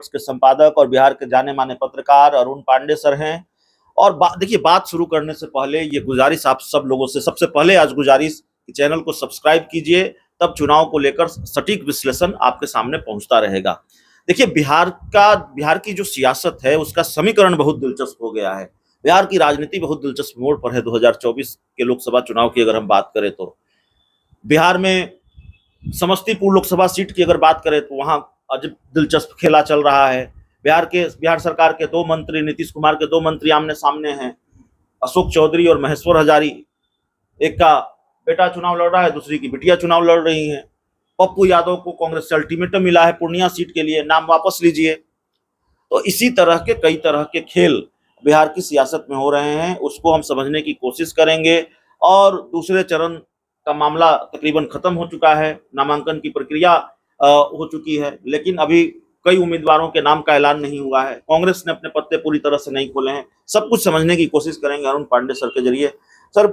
के संपादक और बिहार के जाने माने पत्रकार अरुण पांडे सर हैं। और देखिए, बात शुरू करने से पहले ये गुजारिश आप सब लोगों से, सबसे पहले आज गुजारिश कि चैनल को सब्सक्राइब कीजिए, तब चुनाव को लेकर सटीक विश्लेषण आपके सामने पहुंचता रहेगा। देखिए, बिहार की जो सियासत है उसका समीकरण बहुत दिलचस्प हो गया है। बिहार की राजनीति बहुत दिलचस्प मोड़ पर है 2024 के लोकसभा चुनाव की अगर हम बात करें तो। बिहार में समस्तीपुर लोकसभा सीट की अगर बात करें तो वहां अजब दिलचस्प खेला चल रहा है। बिहार सरकार के दो मंत्री, नीतीश कुमार के दो मंत्री आमने सामने हैं, अशोक चौधरी और महेश्वर हजारी। एक का बेटा चुनाव लड़ रहा है, दूसरी की बिटिया चुनाव लड़ रही हैं। पप्पू यादव को कांग्रेस से अल्टीमेटम मिला है पूर्णिया सीट के लिए, नाम वापस लीजिए। तो इसी तरह के कई तरह के खेल बिहार की सियासत में हो रहे हैं, उसको हम समझने की कोशिश करेंगे। और दूसरे चरण का मामला तकरीबन खत्म हो चुका है, नामांकन की प्रक्रिया हो चुकी है, लेकिन अभी कई उम्मीदवारों के नाम का ऐलान नहीं हुआ है। कांग्रेस ने अपने पत्ते पूरी तरह से नहीं खोले हैं। सब कुछ समझने की कोशिश करेंगे अरुण पांडे सर के जरिए। सर,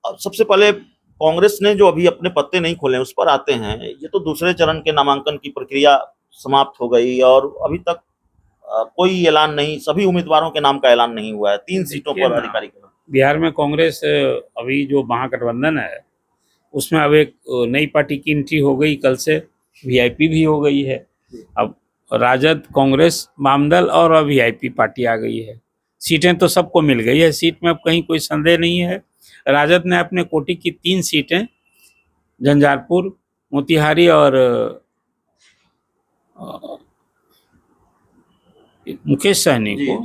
सबसे पहले कांग्रेस ने जो अभी अपने पत्ते नहीं खोले उस पर आते हैं। ये तो दूसरे चरण के नामांकन की प्रक्रिया समाप्त हो गई और अभी तक कोई ऐलान नहीं, सभी उम्मीदवारों के नाम का ऐलान नहीं हुआ है। 3 सीटों पर आधिकारिक। बिहार में कांग्रेस अभी जो महागठबंधन है उसमें अब एक नई पार्टी की एंट्री हो गई, कल से वीआईपी भी हो गई है। अब राजद, कांग्रेस, वामदल और वीआईपी पार्टी आ गई है। सीटें तो सबको मिल गई है, सीट में अब कहीं कोई संदेह नहीं है। राजद ने अपने कोटे की 3 सीटें झंझारपुर, मोतिहारी और मुकेश सहनी को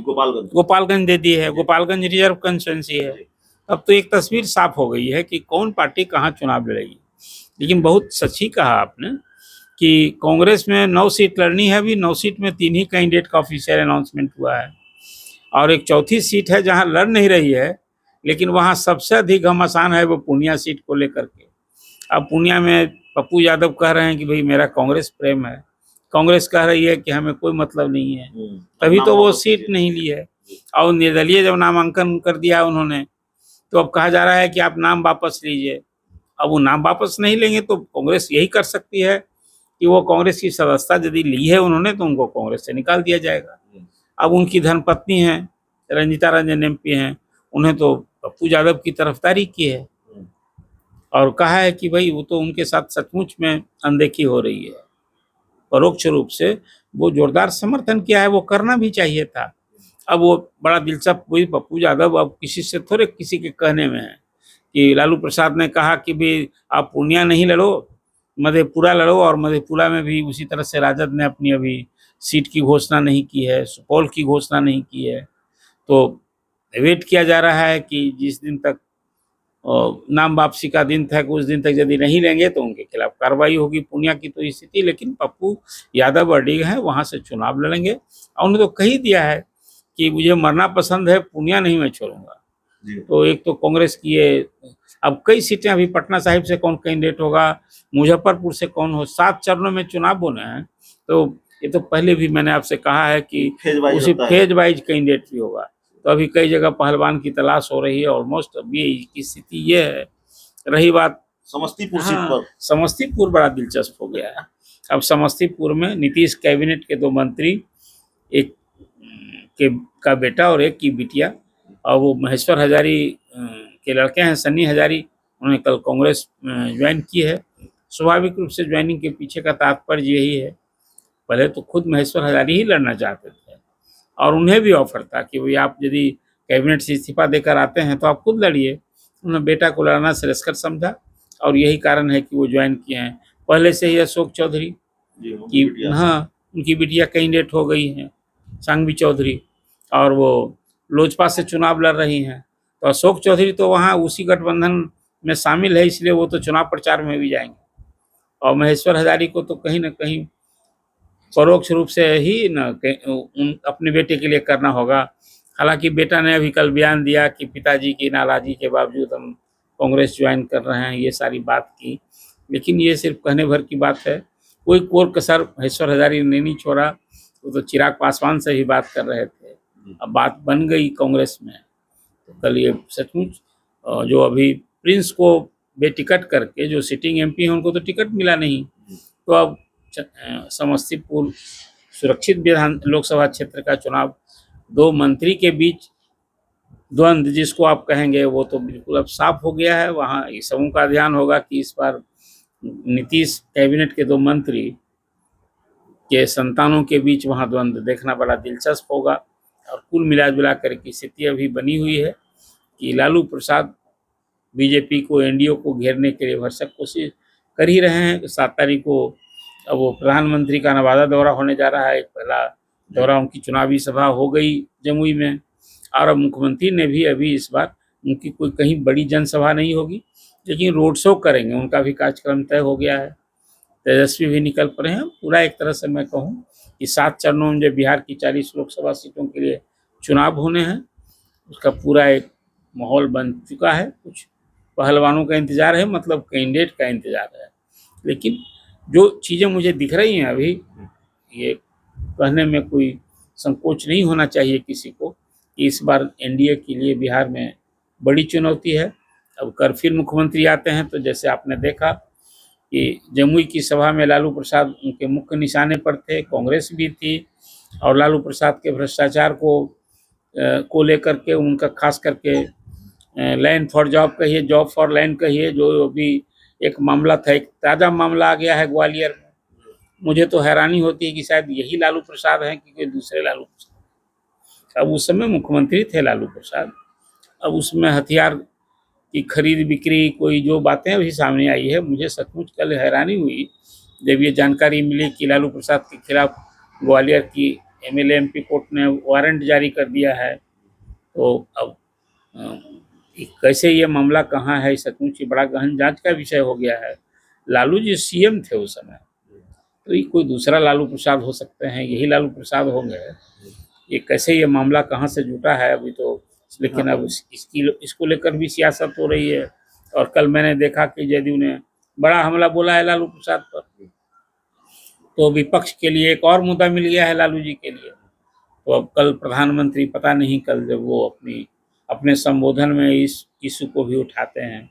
गोपालगंज दे दी है। गोपालगंज रिजर्व कंस्टिट्यूंसी है। अब तो एक तस्वीर साफ हो गई है कि कौन पार्टी कहाँ चुनाव लड़ेगी। लेकिन बहुत सच्ची कहा आपने कि कांग्रेस में 9 सीट लड़नी है। अभी 9 सीट में 3 ही कैंडिडेट का ऑफिशियल अनाउंसमेंट हुआ है और एक चौथी सीट है जहां लड़ नहीं रही है, लेकिन वहां सबसे अधिक घमासान है वो पूर्णिया सीट को लेकर के। अब पूर्णिया में पप्पू यादव कह रहे हैं कि भाई मेरा कांग्रेस प्रेम है, कांग्रेस कह रही है कि हमें कोई मतलब नहीं है, तभी तो वो सीट नहीं ली है। और निर्दलीय जब नामांकन कर दिया उन्होंने, तो अब कहा जा रहा है कि आप नाम वापस लीजिए। अब वो नाम वापस नहीं लेंगे तो कांग्रेस यही कर सकती है कि वो कांग्रेस की सदस्यता यदि ली है उन्होंने तो उनको कांग्रेस से निकाल दिया जाएगा। अब उनकी धर्मपत्नी हैं, रंजीता रंजन एमपी हैं, उन्हें तो पप्पू यादव की तरफदारी की है और कहा है कि भाई वो तो उनके साथ सचमुच में अनदेखी हो रही है। परोक्ष रूप से वो जोरदार समर्थन किया है, वो करना भी चाहिए था। अब वो बड़ा दिलचस्प हुई, पप्पू यादव अब किसी से थोड़े किसी के कहने में है कि लालू प्रसाद ने कहा कि भाई आप पूर्णिया नहीं लड़ो, मधेपुरा लड़ो, और मधेपुरा में भी उसी तरह से राजद ने अपनी अभी सीट की घोषणा नहीं की है, सुपौल की घोषणा नहीं की है। तो वेट किया जा रहा है कि जिस दिन तक नाम वापसी का दिन था, उस दिन तक यदि नहीं लेंगे तो उनके खिलाफ कार्रवाई होगी। पूर्णिया की तो स्थिति, लेकिन पप्पू यादव अडिग है, वहां से चुनाव लड़ेंगे और उन्होंने तो कही दिया है कि मुझे मरना पसंद है, पूर्णिया नहीं मैं छोड़ूंगा। तो एक तो कांग्रेस की ये, अब कई सीटें अभी पटना साहिब से कौन कैंडिडेट होगा, मुजफ्फरपुर से कौन हो, 7 चरणों में चुनाव होने हैं। तो ये तो पहले भी मैंने आपसे कहा है कि उसी फेज वाइज कैंडिडेट भी होगा। तो अभी कई जगह पहलवान की तलाश हो रही है ऑलमोस्ट। अभी की स्थिति ये है। रही बात समस्तीपुर सीट पर, समस्तीपुर बड़ा दिलचस्प हो गया है। अब समस्तीपुर में नीतीश कैबिनेट के 2 मंत्री, एक का बेटा और एक की बिटिया, और वो महेश्वर हजारी के लड़के हैं, सन्नी हजारी, उन्होंने कल कांग्रेस ज्वाइन की है। स्वाभाविक रूप से ज्वाइनिंग के पीछे का तात्पर्य यही है, पहले तो खुद महेश्वर हजारी ही लड़ना चाहते थे और उन्हें भी ऑफर था कि भाई आप यदि कैबिनेट से इस्तीफा देकर आते हैं तो आप खुद लड़िए। उन्होंने बेटा को लड़ना श्रेयस्कर समझा और यही कारण है कि वो ज्वाइन किए हैं। पहले से ही अशोक चौधरी की, हाँ, उनकी बिटिया कैंडिडेट हो गई हैं, सांघवी चौधरी, और वो लोजपा से चुनाव लड़ रही हैं। तो अशोक चौधरी तो वहाँ उसी गठबंधन में शामिल है, इसलिए वो तो चुनाव प्रचार में भी जाएंगे। और महेश्वर हजारी को तो कहीं ना कहीं परोक्ष रूप से ही न अपने बेटे के लिए करना होगा। हालांकि बेटा ने अभी कल बयान दिया कि पिताजी की नाराजगी के बावजूद हम कांग्रेस ज्वाइन कर रहे हैं, ये सारी बात की, लेकिन ये सिर्फ कहने भर की बात है। कोई कोर कसर महेश्वर हजारी ने नहीं छोड़ा। वो तो चिराग पासवान से ही बात कर रहे थे, अब बात बन गई कांग्रेस में। तो कल ये सचमुच जो अभी प्रिंस को बेटिकट करके जो सिटिंग एमपी हैं उनको तो टिकट मिला नहीं, तो अब समस्तीपुर सुरक्षित विधान लोकसभा क्षेत्र का चुनाव, 2 मंत्री के बीच द्वंद्व जिसको आप कहेंगे वो तो बिल्कुल अब साफ हो गया है। वहाँ सबों का ध्यान होगा कि इस बार नीतीश कैबिनेट के 2 मंत्री के संतानों के बीच वहाँ द्वंद्व देखना बड़ा दिलचस्प होगा। और कुल मिला कर की स्थिति अभी बनी हुई है कि लालू प्रसाद बीजेपी को, एनडीए को घेरने के लिए भरसक कोशिश कर ही रहे हैं। 7 तारीख को अब वो प्रधानमंत्री का नवादा दौरा होने जा रहा है। पहला दौरा उनकी चुनावी सभा हो गई जमुई में, और अब मुख्यमंत्री ने भी अभी इस बार उनकी कोई कहीं बड़ी जनसभा नहीं होगी, लेकिन रोड शो करेंगे, उनका भी कार्यक्रम तय हो गया है। तेजस्वी भी निकल पड़े हैं। पूरा एक तरह से मैं कहूँ कि 7 चरणों में जो बिहार की 40 लोकसभा सीटों के लिए चुनाव होने हैं, उसका पूरा एक माहौल बन चुका है। कुछ पहलवानों का इंतजार है, मतलब कैंडिडेट का इंतजार है। लेकिन जो चीज़ें मुझे दिख रही हैं अभी, ये कहने में कोई संकोच नहीं होना चाहिए किसी को कि इस बार एनडीए के लिए बिहार में बड़ी चुनौती है। अब कर फिर मुख्यमंत्री आते हैं तो जैसे आपने देखा कि जमुई की सभा में लालू प्रसाद उनके मुख्य निशाने पर थे, कांग्रेस भी थी, और लालू प्रसाद के भ्रष्टाचार को लेकर के उनका खास करके लैंड फॉर जॉब कहिए, जॉब फॉर लैंड कहिए, जो अभी एक मामला था, एक ताज़ा मामला आ गया है ग्वालियर में। मुझे तो हैरानी होती है कि शायद यही लालू प्रसाद हैं कि कोई दूसरे लालू प्रसाद। अब उस समय मुख्यमंत्री थे लालू प्रसाद, अब उसमें हथियार की खरीद बिक्री, कोई जो बातें अभी सामने आई है, मुझे सचमुच कल हैरानी हुई जब ये जानकारी मिली कि लालू प्रसाद के खिलाफ ग्वालियर की एमएलए एमपी कोर्ट ने वारंट जारी कर दिया है। तो अब कैसे ये मामला कहाँ है, सचमुच बड़ा गहन जांच का विषय हो गया है। लालू जी सीएम थे उस समय, तो ये कोई दूसरा लालू प्रसाद हो सकते हैं, यही लालू प्रसाद होंगे। ये कैसे ये मामला कहाँ से जुटा है अभी तो, लेकिन अब इसको लेकर भी सियासत हो रही है। और कल मैंने देखा कि जदयू ने बड़ा हमला बोला है लालू प्रसाद पर, तो विपक्ष के लिए एक और मुद्दा मिल गया है लालू जी के लिए। तो अब कल प्रधानमंत्री पता नहीं कल जब वो अपने संबोधन में इस इशू को भी उठाते हैं।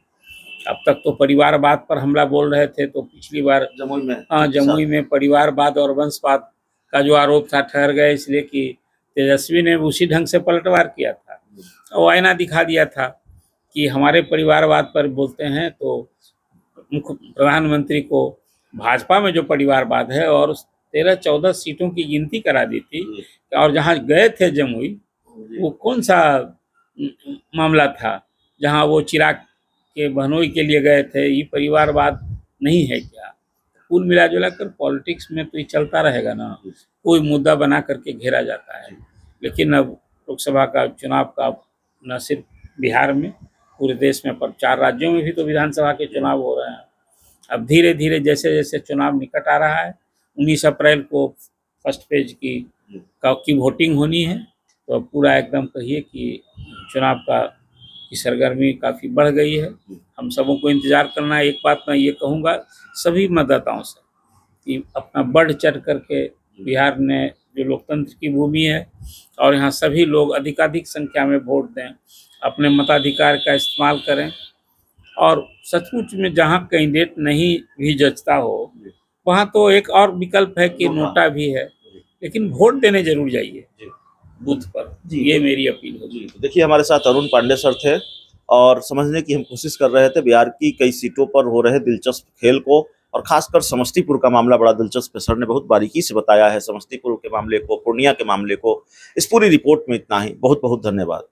अब तक तो परिवारवाद पर हमला बोल रहे थे, तो पिछली बार जमुई में परिवारवाद और वंशवाद का जो आरोप था ठहर गए, इसलिए कि तेजस्वी ने उसी ढंग से पलटवार किया था और आईना दिखा दिया था कि हमारे परिवारवाद पर बोलते हैं। तो प्रधानमंत्री को भाजपा में जो परिवारवाद है और 13-14 सीटों की गिनती करा दी थी, और जहाँ गए थे जमुई, वो कौन सा मामला था जहाँ वो चिराग के बहनोई के लिए गए थे? ये परिवारवाद नहीं है क्या? कुल मिला कर पॉलिटिक्स में तो ये चलता रहेगा ना, कोई मुद्दा बना करके घेरा जाता है। लेकिन अब लोकसभा का चुनाव का न सिर्फ बिहार में, पूरे देश में, पर 4 राज्यों में भी तो विधानसभा के चुनाव हो रहे हैं। अब धीरे धीरे जैसे जैसे चुनाव निकट आ रहा है, 19 अप्रैल को फर्स्ट फेज की वोटिंग होनी है, तो अब पूरा एकदम कहिए कि चुनाव की सरगर्मी काफ़ी बढ़ गई है। हम सबों को इंतज़ार करना है। एक बात मैं ये कहूँगा सभी मतदाताओं से कि अपना बढ़ चढ़ करके, बिहार में जो लोकतंत्र की भूमि है और यहाँ सभी लोग अधिकाधिक संख्या में वोट दें, अपने मताधिकार का इस्तेमाल करें। और सचमुच में जहाँ कैंडिडेट नहीं भी जचता हो, वहाँ तो एक और विकल्प है कि नोटा भी है, लेकिन वोट देने जरूर जाइए बूथ पर। ये मेरी अपील होगी। देखिए, हमारे साथ अरुण पांडे सर थे और समझने की हम कोशिश कर रहे थे बिहार की कई सीटों पर हो रहे दिलचस्प खेल को, और खासकर समस्तीपुर का मामला बड़ा दिलचस्प है। सर ने बहुत बारीकी से बताया है समस्तीपुर के मामले को, पूर्णिया के मामले को। इस पूरी रिपोर्ट में इतना ही। बहुत बहुत धन्यवाद।